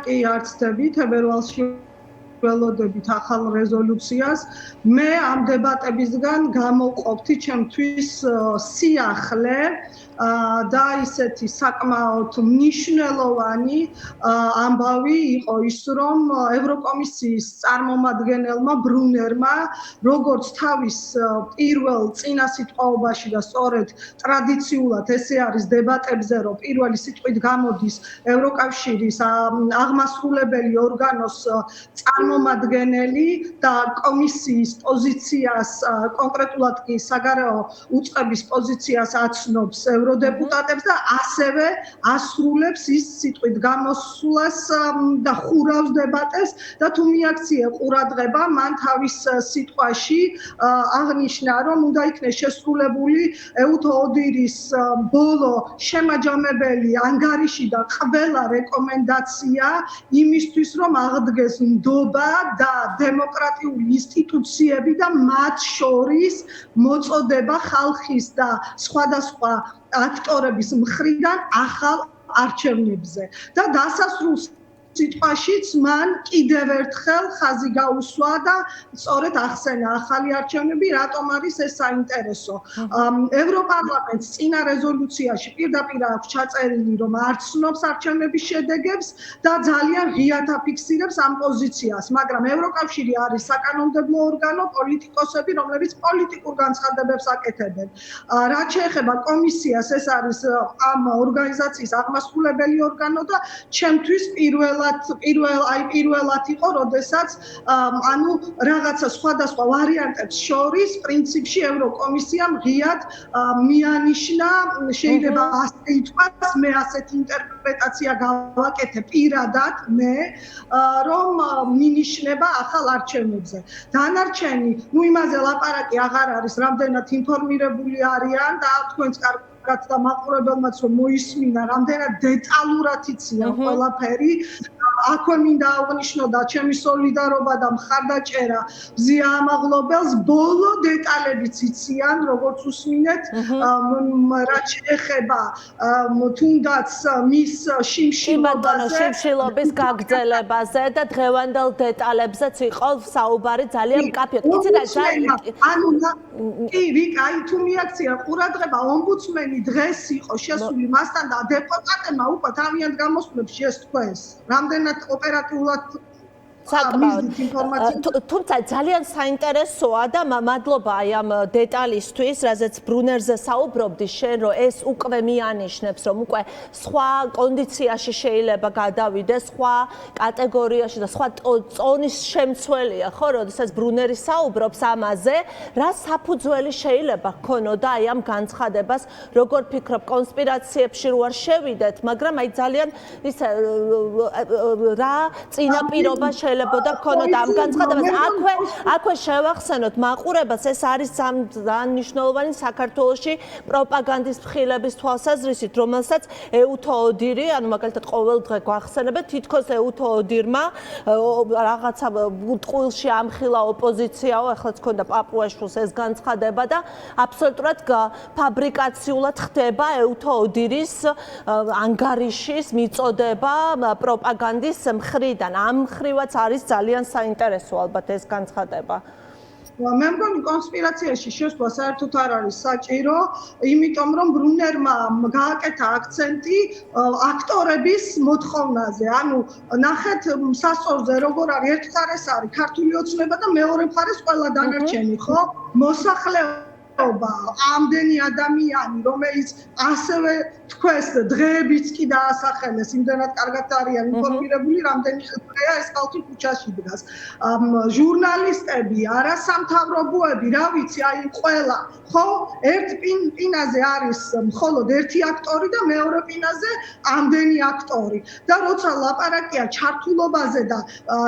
კი არ ცდებით თებერვალში ველოდებით ახალ რეზოლუციას. მე ამ დებატებისგან გამოვყოფთი ჩემთვის სიახლე და ისეთი საკმაოდ მნიშვნელოვანი ამბავი იყო ის, რომ ევროკომისიის წარმომადგენელმა ბრუნერმა, როგორც თავის პირველ წინასიტყვაობაში და სწორედ ტრადიციულად ესე არის დებატებზე, რომ პირველი სიტყვით გამოდის ევროკავშირის აღმასრულებელი ორგანოს წარმომადგენელი და კომისიის პოზიციას, კონკრეტულად კი საგარეო უწყების პოზიციას აცნობს ევროდეპუტატებს და ასევე ასრულებს ის სიტყვით გამოსვლას და ხურავს დებატებს და თუ მიაქცია ყურადღება, მან თავის სიტყვაში აღნიშნა, რომ უნდა იქნეს შესრულებული ეუთო ოდირის ბოლო შემაჯამებელი ანგარიში და ყველა რეკომენდაცია იმისთვის, რომ აღდგეს ნდობა და დემოკრატიული ინსტიტუციები და მათ შორის მოწოდება ხალხის და სხვადასხვა აქტორების მხრიდან ახალ არჩევნებზე და დასასრულს სიტყვაშიც მან კიდევ ერთხელ ხაზი გაუსვა და სწორედ ახსენა ახალი არჩევნები, რატომ არის ეს საინტერესო. ევროპარლამენტს წინა რეზოლუციაში პირდაპირ აქვს ჩაწერილი, რომ არ ცნობს არჩევნების შედეგებს და ძალიან ღიად აფიქსირებს ამ პოზიციას, მაგრამ ევროკავშირი არის საკანონმდებლო ორგანო, პოლიტიკოსები, რომლებიც პოლიტიკურ განცხადებებს აკეთებენ. რაც შეეხება კომისიას, ეს არის ამ ორგანიზაციის აღმასრულებელი ორგანო და ჩემთვის პირველად იყო, როდესაც ანუ რაღაცა სხვადასხვა ვარიანტებს შორის პრინციპში ევროკომისიამ ღიად მიანიშნა, შეიძლება ასე ითქვას, მე ასეთი ინტერპრეტაცია გავაკეთე პირადად მე, რომ მინიშნება ახალ არჩევნებზე. დანარჩენი, იმაზე ლაპარაკი აღარ არის, რამდენად ინფორმირებული არიან და თქვენს და მაყურებელმაც რომ მოისმინა, რამდენად დეტალურად იციან ყველაფერი. აქვე მინდა აღნიშნო და ჩემი სოლიდარობა და მხარდაჭერა ბზია ამაღლობელს, ბოლო დეტალებიც იციან, როგორც უსმინეთ, რაც შეეხება თუნდაც მის შიმშილობის გაგრძელებაზე და დღევანდელ დეტალებზეც იყო საუბარი ძალიან მკაფიოდ. აი თუ მიაქცია ყურადღება, ომბუდსმენი დღეს იყო შესული მასთან და დეპუტატებმა უკვე თავიანთ გამოსვლებს შესთქვეს. რამდენად ოპერატიულად თუმცა ძალიან საინტერესოა და მადლობა აი ამ დეტალისთვის, რაზეც ბრუნერზე საუბრობდი შენ, რომ ეს უკვე მიანიშნებს, რომ უკვე სხვა კონდიციაში შეიძლება გადავიდეს, სხვა კატეგორიაში და სხვა წონის შემცველია, ხო, როდესაც ბრუნერი საუბრობს ამაზე, რა საფუძველი შეიძლება ჰქონოდა აი ამ განცხადებას, როგორ ფიქრობ, კონსპირაციებში რო არ შევიდეთ, მაგრამ აი ძალიან ისე რა წინაპირობა შეიძლება ქონოდა ამ განცხადებას. აქვე შევახსენოთ მაყურებას, ეს არის ძალიან მნიშვნელოვანი საქართველოში პროპაგანდის ფხილების თვალსაზრისით, რომელსაც ეუთო ოდირი, ანუ მაგალითად ყოველ დღე გვახსენებთ, თითქოს ეუთო ოდირმა რაღაცა ტყუილში ამხილა ოპოზიციაო, ახლაც ქონდა პაპუაშვილს ეს განცხადება და აბსოლუტურად ფაბრიკაციულად ხდება ეუთო ოდირის ანგარიშის მიწოდება პროპაგანდის მხრიდან. ამ მხრივაც არის ძალიან საინტერესო ალბათ ეს განცხადება. მე მგონი კონსპირაციაში შესვლა საერთოდ არ არის საჭირო, იმიტომ რომ ბრუნერმა გააკეთა აქცენტი აქტორების მოთხოვნაზე. ანუ ნახეთ სასწორზე როგორ არის, ერთ მხარეს არის ქართული ოცნება და მეორე მხარეს ყველა დანარჩენი, ხო? მოსახლეობა, ამდენი ადამიანი, რომელიც ასევე თქვეს დღეებიც კი დაასახელეს, იმდენად კარგად არიან ინფორმირებული, რამდენი დღეა ეს ხალხი ქუჩაში დგას. ჟურნალისტები, არასამთავრობოები, რა ვიცი, აი ყველა, ხო, ერთ პინაზე არის მხოლოდ ერთი აქტორი და მეორე პინაზე ამდენი აქტორი. და როცა ლაპარაკია ჩართულობაზე და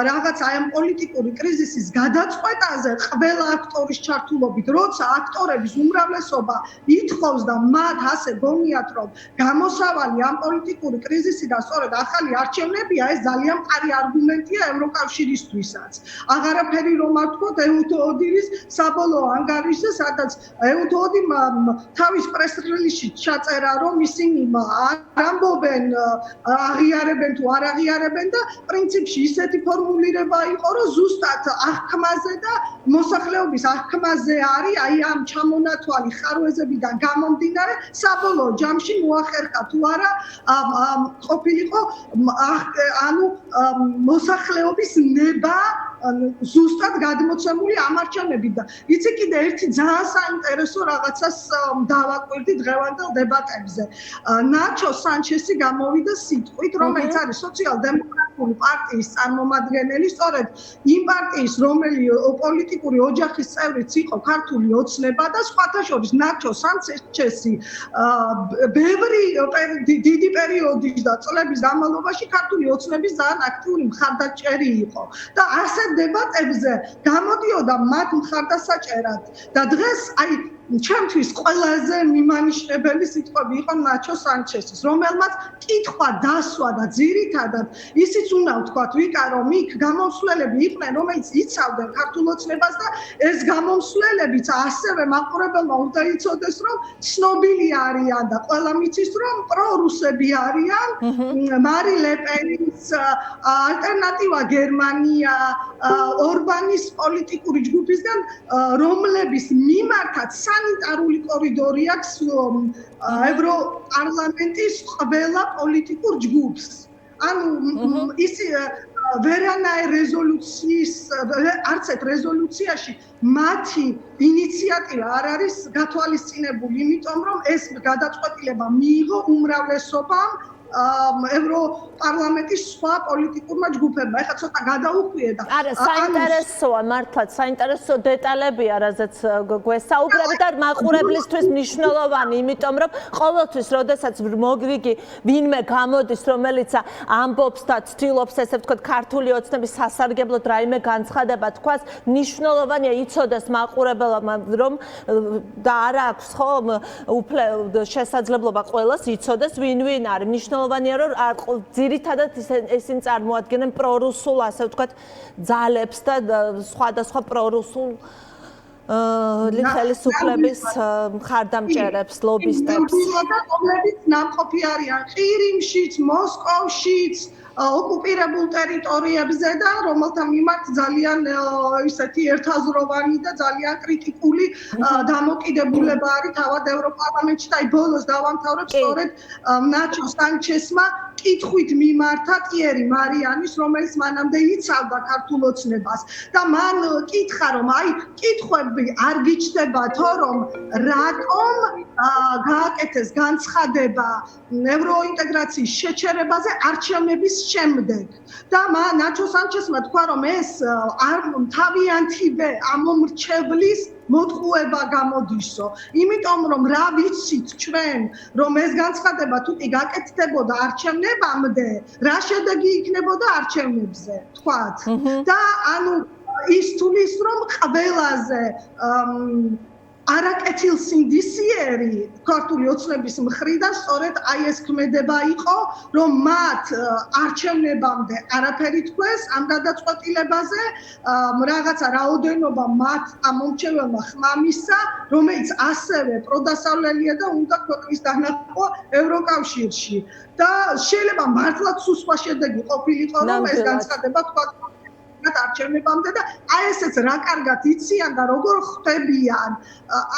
რაღაცა აი ამ პოლიტიკური კრიზისის გადაწყვეტაზე, ყველა აქტორის ჩართულობით, როცა აქტორები მოსახლეობის უმრავლესობა ითხოვს და მათ ასე გონიათ, რომ გამოსავალი ამ პოლიტიკური კრიზისიდან სწორედ ახალი არჩევნებია, ეს ძალიან მყარი არგუმენტია ევროკავშირისთვისაც. აღარაფერი რომ არ ვთქვათ ეუთოდილის საბოლოო ანგარიშზე, სადაც ეუთოდიმ თავის პრეს-რელიზში ჩაწერა, რომ ისინი არ ამბობენ, აღიარებენ თუ არ აღიარებენ და პრინციპში ისეთი ფორმულირება იყო, რომ ზუსტად აღქმაზე და მოსახლეობის აღქმაზე არის აი ამ ჩამონათვალი ხარვეზებიდან გამომდინარე საბოლოო ჯამში მოახერხა თუ არა ყოფილიყო ანუ მოსახლეობის ნება ზუსტად გადმოცემული ამარჩევნები და იცი კიდე ერთი ძალიან საინტერესო რაღაცას დავაკვირდი დღევანდელ დებატებზე. ნაჩო სანჩესი გამოვიდა სიტყვით, რომელიც არის სოციალ-დემოკრატიული პარტიის წარმომადგენელი, სწორედ იმ პარტიის, რომელიც პოლიტიკური ოჯახის წევრიც იყო ქართული ოცნება და სხვათა შორის ნაჩო სანჩესი ბევრი დიდი პერიოდის და წლების განმავლობაში ქართული ოცნების ძალიან აქტიური მხარდაჭერი იყო და ასე დებატებზე გამოდიოდა მათ მხარდასაჭერად და დღეს აი ჩემთვის ყველაზე მიმანიშნებელი სიტყვები იყო ნაჩო სანჩესის, რომელმაც კითხვა დასვა და ძირითადად ისიც უნდა ვთქვათ, ვიკა რომ იქ გამომსვლელები იყვნენ, რომელიც იცავდნენ ქართულ ოცნებას და ეს გამომსვლელებიც ასევე მაყურებელმა უნდა იცოდეს, რომ ცნობილი არიან და ყველამ იცის, რომ პრორუსები არიან, მარი ლეპენის ალტერნატივა გერმანია, ორბანის პოლიტიკური ჯგუფისგან, რომლების მიმართაც სანიტარული კორიდორი აქვს ევროპარლამენტის ყველა პოლიტიკურ ჯგუფს. ანუ ის ვერანაირ რეზოლუციის არც ერთ რეზოლუციაში მათი ინიციატივა არ არის გათვალისწინებული, იმიტომ რომ ეს გადაწყვეტილება მიიღო უმრავლესობამ ევროპარლამენტის სხვა პოლიტიკურმა ჯგუფებმა. ეხლა ცოტა გადაუხვიე და არა, საინტერესოა მართლაც, საინტერესო დეტალები არაზეც გვესაუბრები და მაყურებლისთვის მნიშვნელოვანი, იმიტომ რომ ყოველთვის, როდესაც მოგრიგი ვინმე გამოდის, რომელიც ამბობს და ცდილობს, ესე ვთქვათ, ქართული ოცნების სასარგებლოდ რაიმე განცხადება თქვას, მნიშვნელოვანია იცოდეს მაყურებელმა, რომ და არა აქვს ხო შესაძლებლობა ყველას იცოდეს, ვინ არის. მნიშვნელოვანია, რომ ძირითადად ისინი წარმოადგენენ პრორუსულ, ასე ვთქვათ, ძალებს და სხვადასხვა პრორუსულ ხელისუფლების მხარდამჭერებს, ლობისტებს. რომლებიც ნამყოფი არიან ყირიმშიც, მოსკოვშიც, ოკუპირებულ ტერიტორიებზე და რომელთა მიმართ ძალიან ისეთი ერთაზროვანი და ძალიან კრიტიკული დამოკიდებულება არის თავად ევროპარლამენტში და აი ბოლოს დავამთავრებ სწორედ ნაჩო სანჩესმა კითხვით მიმართა ტიერი მარიანის, რომელიც მანამდე იცავდა ქართულ ოცნებას და მან კითხა, რომ აი კითხვები არ გიჩნდებათო, რომ რატომ გააკეთეს განცხადება ევროინტეგრაციის შეჩერებაზე არჩევნების შემდეგ და ნაჩო სანჩესმა თქვა, რომ ეს თავიანთივე ამომრჩევლის მოტყუება გამოდისო, იმიტომ რომ რა ვიცით ჩვენ, რომ ეს განცხადება თუ კი გაკეთდებოდა არჩევნებამდე, რა შედეგი იქნებოდა არჩევნებზე, თქვათ. და ანუ ის თulis რომ ყველაზე არაკეთილსინდისიერი ქართული ოცნების მხრიდან სწორედ აი ეს ქმედება იყო, რომ მათ არჩევნებამდე არაფერი თქვეს ამ გადაწყვეტილებაზე, რაღაცა რაოდენობა მათ ამომრჩეველმა ხმამისცა, რომელიც ასევე პროდასავლელია და უნდა ქვეყნის დანახვა ევროკავშირში. და შეიძლება მართლაც სუსვა შედეგი ყოფილიყო, რომ ეს განცხადება თქვა არჩევნებამდე და აი ესეც რა კარგად იციან და როგორ ხვდებიან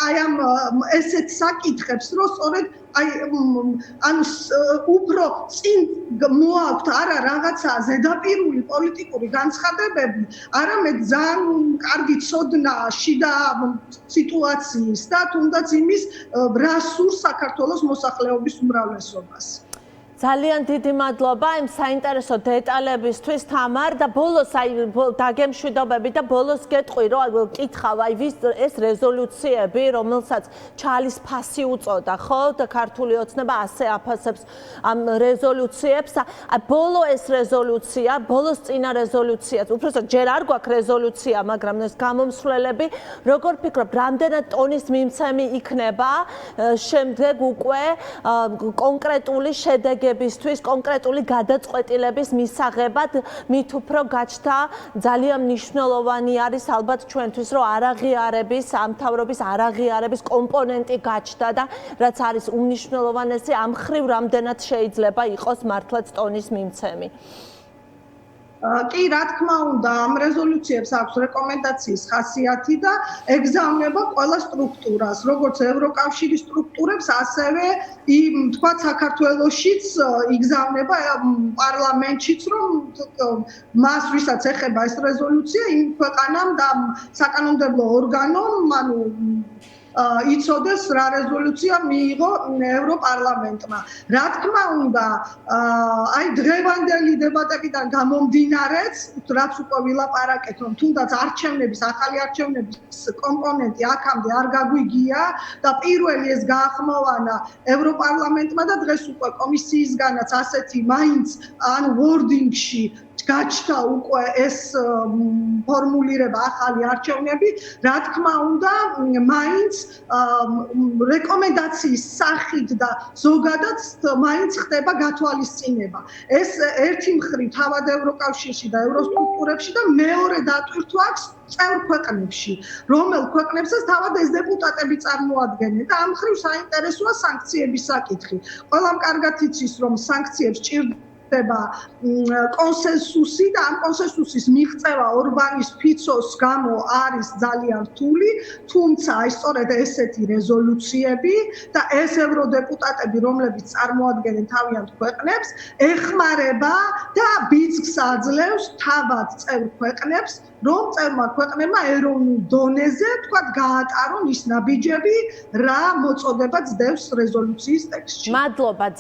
აი ამ ესეთ საკითხებს, რომ სწორედ აი ანუ უფრო წინ მოაქვთ არა რაღაცა ზედაპირული პოლიტიკური განცხადებები, არამედ ძალიან კარგი ცოდნა შიდა სიტუაციის და თუნდაც იმის, რა სურს საქართველოს მოსახლეობის უმრავლესობას. ძალიან დიდი მადლობა იმ საინტერესო დეტალებისთვის თამარ და ბოლოს აი დაგემშვიდობები და ბოლოს გეტყვი რომ კითხავ აი ვის ეს რეზოლუციები რომელსაც ჩალის ფასი უწოდა ხო და ქართული ოცნება ასე აფასებს ამ რეზოლუციებს აი ბოლო ეს რეზოლუცია ბოლოს წინა რეზოლუციაც უბრალოდ ჯერ არ გვაქვს რეზოლუცია მაგრამ ეს გამომსვლელები როგორ ფიქრობ რამდენად ტონის მიმცემი იქნება შემდეგ უკვე კონკრეტული შედეგებისთვის კონკრეტული გადაწყვეტილების მისაღებად მით უფრო გაჩნდა ძალიან მნიშვნელოვანი არის ალბათ ჩვენთვის რომ არაღიარების ამთავრობის არაღიარების კომპონენტი გაჩნდა და რაც არის უმნიშვნელოვანესი ამ ხრივ რამდენად შეიძლება იყოს მართლაც ტონის მიმცემი კი, რა თქმა უნდა, ამ რეზოლუციებს აქვს რეკომენდაციის ხასიათი და ეგზავნება ყველა სტრუქტურას, როგორც ევროკავშირის სტრუქტურებს, ასევე თქვა საქართველოშიც იგზავნება პარლამენტშიც, რომ მას ვისაც ეხება ეს რეზოლუცია, იმ ქვეყანამ და საკანონმდებლო ორგანომ, ანუ იცოდეს რა რეზოლუცია მიიღო ევროპარლამენტმა. რა თქმა უნდა, აი დღევანდელი დებატებიდან გამომდინარეც, რაც უკვე ვილაპარაკეთ, რომ თუნდაც არჩევნების, ახალი არჩევნების კომპონენტი აქამდე არ გაგვიგია და პირველი ეს გაახმოვანა ევროპარლამენტმა და დღეს უკვე კომისიისგანაც ასეთი მაინც ან wording-ში გაჩნდა უკვე ეს ფორმულირება ახალი არჩევნები, რა თქმა უნდა, მაინც რეკომენდაციის სახით და ზოგადად მაინც ხდება გათვალისწინება. ეს ერთი მხრივ თავად ევროკავშირში და ევროსტრუქტურებში და მეორე დატვირთვა აქვს წევრ ქვეყნებში, რომელ ქვეყნებსაც თავად ეს დეპუტატები წარმოადგენენ და ამ მხრივ საინტერესოა სანქციების საკითხი. ყველამ კარგად იცის, რომ სანქციებს ჭირდება კონსენსუსი და ამ კონსენსუსის მიღწევა ორბანის ფიცოს გამო არის ძალიან რთული, თუმცა აი სწორედ ესეთი რეზოლუციები და ეს ევროდეპუტატები, რომლებიც წარმოადგენენ თავიანთ ქვეყნებს, ეხმარება და ბიძგს აძლევს თავად წევრ ქვეყნებს, რომ წევრმა ქვეყნებმა ეროვნულ დონეზე თქვა გაატარონ ის ნაბიჯები, რა მოწოდება ძდევს რეზოლუციის ტექსტში. მადლობა